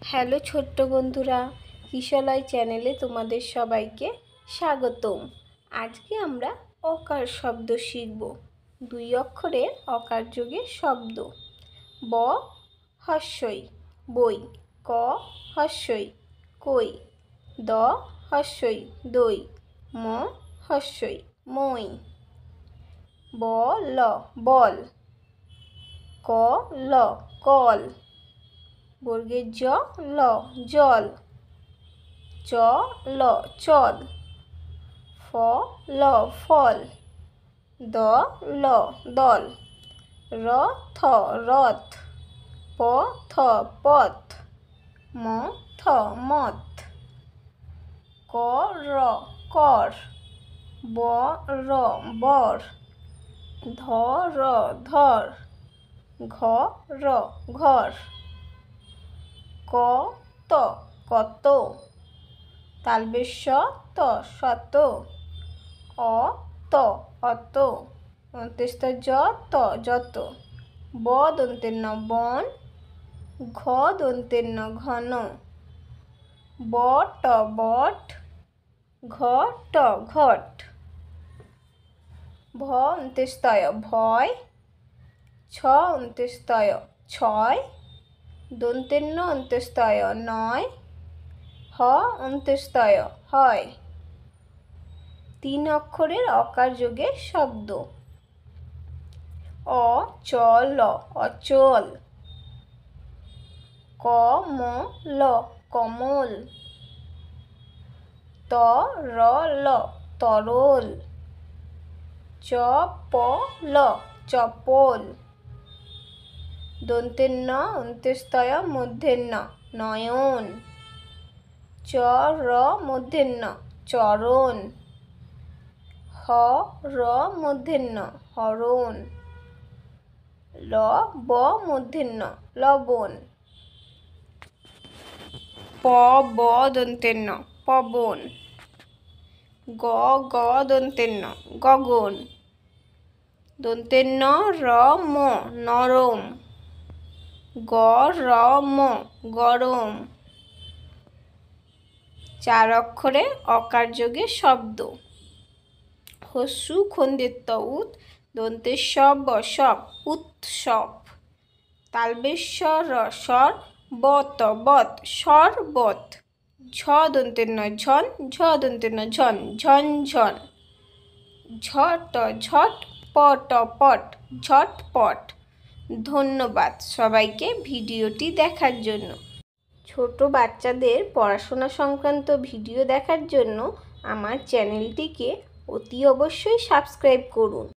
Hello ছোট্ট বন্ধুরা, কিশলয় চ্যানেলে তোমাদের সবাইকে স্বাগতম। আজকে আমরা অকার শব্দ শিখব। 2 অক্ষরের অকার যোগে শব্দ। ব হস্যই বই, ক হস্যই কই, দ হস্যই দই, ম হস্যই মই। বল বল, ক ল কল, বর্গের জ ল জল, চ ল চল, ফ ল ফল, দ ল দল, র থ রথ, প থ পথ, ম থ মথ, ক র কর, ব র বর, ধ র ধর, ঘ র ঘর, ক ত কত, তালবেশ ত শত, অ ত অত, অন্ত্যেষ্ঠ জ ত যত, ব দন্তের ন বন, ঘ দন্তের ন ঘন, ব ট বট, ঘ ট ঘট, ভ অন্ত্যেষ্ঠয় ভয়, ছ অন্ত্যেষ্ঠয় ছয়, দন্তের ন অন্ত্যেষ্ঠয় নয়, হ অন্ত্যেষ্ঠয় হয়। 3 অক্ষরের অকার যোগে শব্দ। অচল অচল, কমল কমল, তরল তরল, চপল চপল, দন্তের ন অন্ত্যেষ্ঠয় মূর্ধন্য ন নয়ন, চ র মূর্ধন্য চরণ, হ র মূর্ধন্য হরণ, ল ব মূর্ধন্য লবণ, প ব দন্তের ন পবন, গ গ দন্তের ন গগন, দন্তের ন র ম নরম, গ র ম গরম। 4 অক্ষরে অকার যোগে শব্দ। হস্যু খন্ডের ত উত, দন্তের স ব সব উৎসব, তালবেশ স র সর, ব ত বত সরবত, ঝ দন্তের ন ঝন, ঝ দন্তের ন ঝন ঝনঝন, ঝ ট ঝট, প ট পট ঝটপট। ধন্যবাদ সবাইকে ভিডিওটি দেখার জন্য। ছোট বাচ্চাদের পড়াশোনা সংক্রান্ত ভিডিও দেখার জন্য আমার চ্যানেলটিকে অতি অবশ্যই সাবস্ক্রাইব করুন।